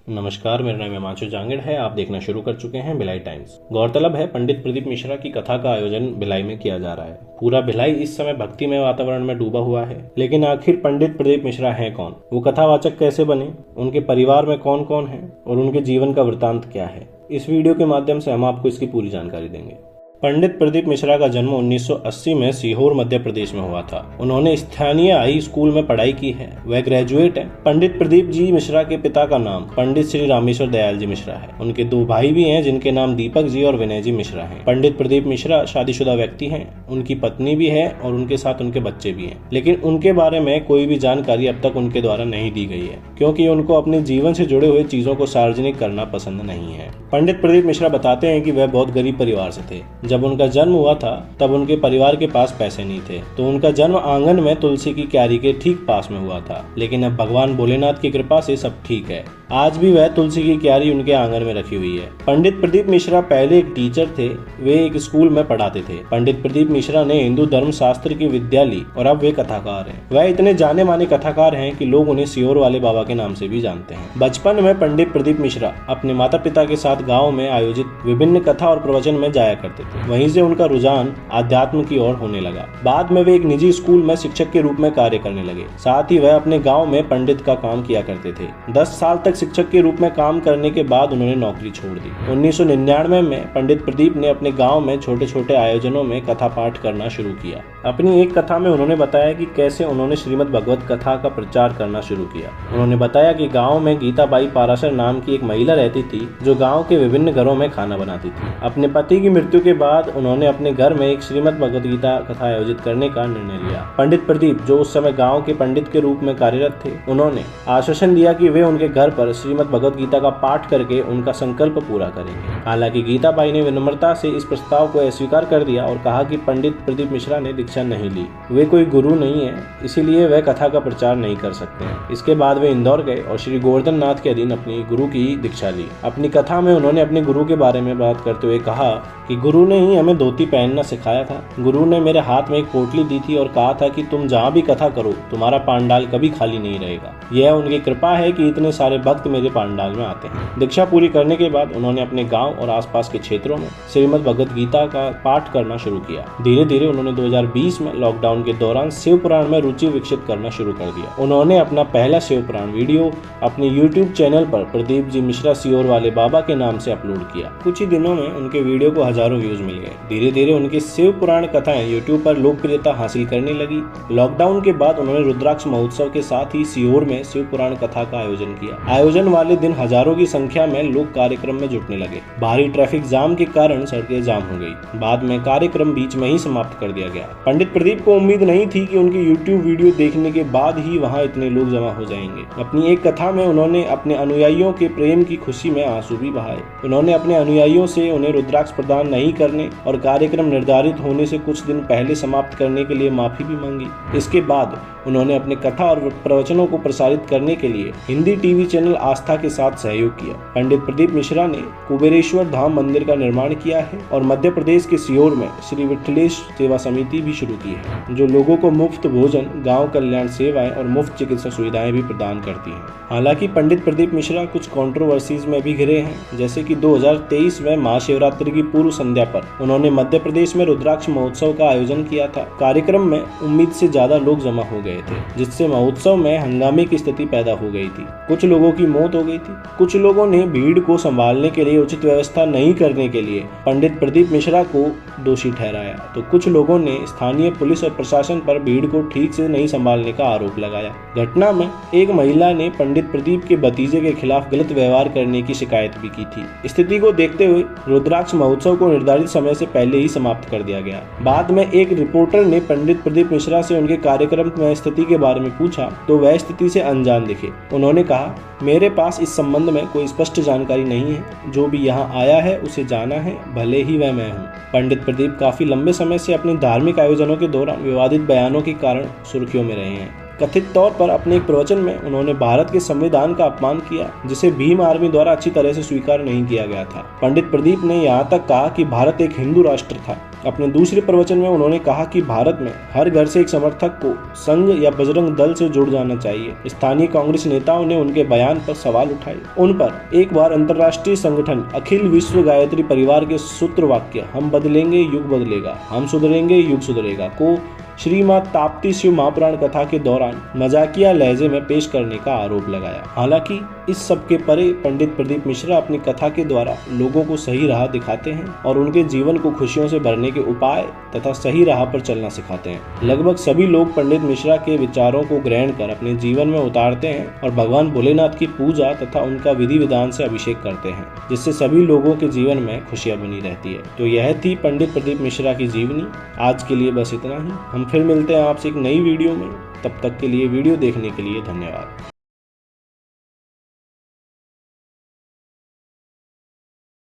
नमस्कार, मेरा नाम हिमांशु जांगड़ है। आप देखना शुरू कर चुके हैं भिलाई टाइम्स। गौरतलब है, पंडित प्रदीप मिश्रा की कथा का आयोजन भिलाई में किया जा रहा है। पूरा भिलाई इस समय भक्तिमय वातावरण में डूबा हुआ है। लेकिन आखिर पंडित प्रदीप मिश्रा हैं कौन? वो कथावाचक कैसे बने? उनके परिवार में कौन कौन है और उनके जीवन का वृत्तांत क्या है? इस वीडियो के माध्यम से हम आपको इसकी पूरी जानकारी देंगे। पंडित प्रदीप मिश्रा का जन्म 1980 में सीहोर मध्य प्रदेश में हुआ था। उन्होंने स्थानीय हाई स्कूल में पढ़ाई की है। वह ग्रेजुएट हैं। पंडित प्रदीप जी मिश्रा के पिता का नाम पंडित श्री रामेश्वर दयाल जी मिश्रा है। उनके दो भाई भी हैं, जिनके नाम दीपक जी और विनय जी मिश्रा हैं। पंडित प्रदीप मिश्रा शादीशुदा व्यक्ति हैं। उनकी पत्नी भी है और उनके साथ उनके बच्चे भी हैं। लेकिन उनके बारे में कोई भी जानकारी अब तक उनके द्वारा नहीं दी गई है, क्योंकि उनको अपने जीवन से जुड़े हुए चीजों को सार्वजनिक करना पसंद नहीं है। पंडित प्रदीप मिश्रा बताते हैं कि वह बहुत गरीब परिवार से थे। जब उनका जन्म हुआ था तब उनके परिवार के पास पैसे नहीं थे, तो उनका जन्म आंगन में तुलसी की क्यारी के ठीक पास में हुआ था। लेकिन अब भगवान भोलेनाथ की कृपा से सब ठीक है। आज भी वह तुलसी की क्यारी उनके आंगन में रखी हुई है। पंडित प्रदीप मिश्रा पहले एक टीचर थे। वे एक स्कूल में पढ़ाते थे। पंडित प्रदीप मिश्रा ने हिंदू धर्म शास्त्र की विद्या ली और अब वे कथाकार हैं। वह इतने जाने माने कथाकार हैं कि लोग उन्हें सीहोर वाले बाबा के नाम से भी जानते हैं। बचपन में पंडित प्रदीप मिश्रा अपने माता पिता के साथ गाँव में आयोजित विभिन्न कथा और प्रवचन में जाया करते थे। वहीं से उनका रुझान आध्यात्म की ओर होने लगा। बाद में वे एक निजी स्कूल में शिक्षक के रूप में कार्य करने लगे। साथ ही वह अपने गाँव में पंडित का काम किया करते थे। 10 साल तक शिक्षक के रूप में काम करने के बाद उन्होंने नौकरी छोड़ दी। 1999 में पंडित प्रदीप ने अपने गांव में छोटे छोटे आयोजनों में कथा पाठ करना शुरू किया। अपनी एक कथा में उन्होंने बताया कि कैसे उन्होंने श्रीमद् भगवत कथा का प्रचार करना शुरू किया। उन्होंने बताया कि गांव में गीताबाई पाराशर नाम की एक महिला रहती थी, जो गांव के विभिन्न घरों में खाना बनाती थी। अपने पति की मृत्यु के बाद उन्होंने अपने घर में एक श्रीमद् भगवत गीता कथा आयोजित करने का निर्णय लिया। पंडित प्रदीप, जो उस समय गाँव के पंडित के रूप में कार्यरत थे, उन्होंने आश्वासन दिया कि वे उनके घर पर श्रीमद् भगवत गीता का पाठ करके उनका संकल्प पूरा करेंगे। हालांकि गीताबाई ने विनम्रता से इस प्रस्ताव को अस्वीकार कर दिया और कहा कि पंडित प्रदीप मिश्रा ने दीक्षा नहीं ली, वे कोई गुरु नहीं है, इसीलिए वह कथा का प्रचार नहीं कर सकते हैं। इसके बाद वे इंदौर गए और श्री गोवर्धन नाथ के अधीन अपनी गुरु की दीक्षा ली। अपनी कथा में उन्होंने अपने गुरु के बारे में बात करते हुए कहा कि गुरु ने ही हमें धोती पहनना सिखाया था। गुरु ने मेरे हाथ में एक पोटली दी थी और कहा था कि तुम जहाँ भी कथा करो, तुम्हारा पांडाल कभी खाली नहीं रहेगा। यह उनकी कृपा है कि इतने सारे भक्त मेरे पांडाल में आते हैं। दीक्षा पूरी करने के बाद उन्होंने अपने गांव और आसपास के क्षेत्रों में श्रीमद् भगवत गीता का पाठ करना शुरू किया। धीरे धीरे उन्होंने 2020 में लॉकडाउन के दौरान शिव पुराण में रुचि विकसित करना शुरू कर दिया। उन्होंने अपना पहला शिव पुराण वीडियो अपने YouTube चैनल पर प्रदीप जी मिश्रा सीहोर वाले बाबा के नाम से अपलोड किया। कुछ ही दिनों में उनके वीडियो को हजारों व्यूज मिल गए। धीरे धीरे उनकी शिव पुराण कथाएं YouTube पर लोकप्रियता हासिल करने लगी। लॉकडाउन के बाद उन्होंने रुद्राक्ष महोत्सव के साथ ही सीहोर में शिव पुराण कथा का आयोजन किया। आयोजन वाले दिन हजारों की संख्या में लोग कार्यक्रम में जुटने लगे। भारी ट्रैफिक जाम के कारण सड़कें जाम हो गई। बाद में कार्यक्रम बीच में ही समाप्त कर दिया गया। पंडित प्रदीप को उम्मीद नहीं थी कि उनकी YouTube वीडियो देखने के बाद ही वहां इतने लोग जमा हो जाएंगे। अपनी एक कथा में उन्होंने अपने अनुयायियों के प्रेम की खुशी में आंसू भी बहाए। उन्होंने अपने अनुयायियों से उन्हें रुद्राक्ष प्रदान नहीं करने और कार्यक्रम निर्धारित होने से कुछ दिन पहले समाप्त करने के लिए माफी भी मांगी। इसके बाद उन्होंने अपने कथा और प्रवचनों को प्रसारित करने के लिए हिंदी टीवी चैनल आस्था के साथ सहयोग किया। पंडित प्रदीप मिश्रा ने कुबेरेश्वर धाम मंदिर का निर्माण किया है और मध्य प्रदेश के सीहोर में श्री विठलेश सेवा समिति भी शुरू की है, जो लोगों को मुफ्त भोजन, गांव कल्याण सेवाएं और मुफ्त चिकित्सा सुविधाएं भी प्रदान करती हैं। हालांकि पंडित प्रदीप मिश्रा कुछ कंट्रोवर्सीज में भी घिरे हैं, जैसे कि 2023 में महाशिवरात्रि की पूर्व संध्या पर उन्होंने मध्य प्रदेश में रुद्राक्ष महोत्सव का आयोजन किया था। कार्यक्रम में उम्मीद से ज्यादा लोग जमा हो गए थे, जिससे महोत्सव में हंगामे की स्थिति पैदा हो गई थी। कुछ लोगों की मौत हो गई थी। कुछ लोगों ने भीड़ को संभालने के लिए उचित व्यवस्था नहीं करने के लिए पंडित प्रदीप मिश्रा को दोषी ठहराया, तो कुछ लोगों ने स्थानीय पुलिस और प्रशासन पर भीड़ को ठीक से नहीं संभालने का आरोप लगाया। घटना में एक महिला ने पंडित प्रदीप के भतीजे के खिलाफ गलत व्यवहार करने की शिकायत भी की थी। स्थिति को देखते हुए रुद्राक्ष महोत्सव को निर्धारित समय से पहले ही समाप्त कर दिया गया। बाद में एक रिपोर्टर ने पंडित प्रदीप मिश्रा से उनके कार्यक्रम में स्थिति के बारे में पूछा, तो वह स्थिति से अनजान दिखे। उन्होंने कहा, मेरे पास इस संबंध में कोई स्पष्ट जानकारी नहीं है। जो भी यहाँ आया है उसे जाना है, भले ही वह मैं हूँ। पंडित प्रदीप काफी लंबे समय से अपने धार्मिक आयोजनों के दौरान विवादित बयानों के कारण सुर्खियों में रहे हैं। कथित तौर पर अपने एक प्रवचन में उन्होंने भारत के संविधान का अपमान किया, जिसे भीम आर्मी द्वारा अच्छी तरह से स्वीकार नहीं किया गया था। पंडित प्रदीप ने यहाँ तक कहा कि भारत एक हिंदू राष्ट्र था अपने दूसरे प्रवचन में उन्होंने कहा कि भारत में हर घर से एक समर्थक को संघ या बजरंग दल से जुड़ जाना चाहिए। स्थानीय कांग्रेस नेताओं ने उनके बयान पर सवाल उठाए। उन पर एक बार अंतर्राष्ट्रीय संगठन अखिल विश्व गायत्री परिवार के सूत्र वाक्य "हम बदलेंगे युग बदलेगा, हम सुधरेंगे युग सुधरेगा" को श्रीमां ताप्ती शिव महापुराण कथा के दौरान मजाकिया लहजे में पेश करने का आरोप लगाया। हालांकि इस सब के परे पंडित प्रदीप मिश्रा अपनी कथा के द्वारा लोगों को सही राह दिखाते हैं और उनके जीवन को खुशियों से भरने के उपाय तथा सही राह पर चलना सिखाते हैं। लगभग सभी लोग पंडित मिश्रा के विचारों को ग्रहण कर अपने जीवन में उतारते हैं और भगवान भोलेनाथ की पूजा तथा उनका विधि विधान से अभिषेक करते हैं, जिससे सभी लोगों के जीवन में खुशियां बनी रहती है। तो यह थी पंडित प्रदीप मिश्रा की जीवनी। आज के लिए बस इतना ही। हम फिर मिलते हैं आपसे एक नई वीडियो में। तब तक के लिए वीडियो देखने के लिए धन्यवाद।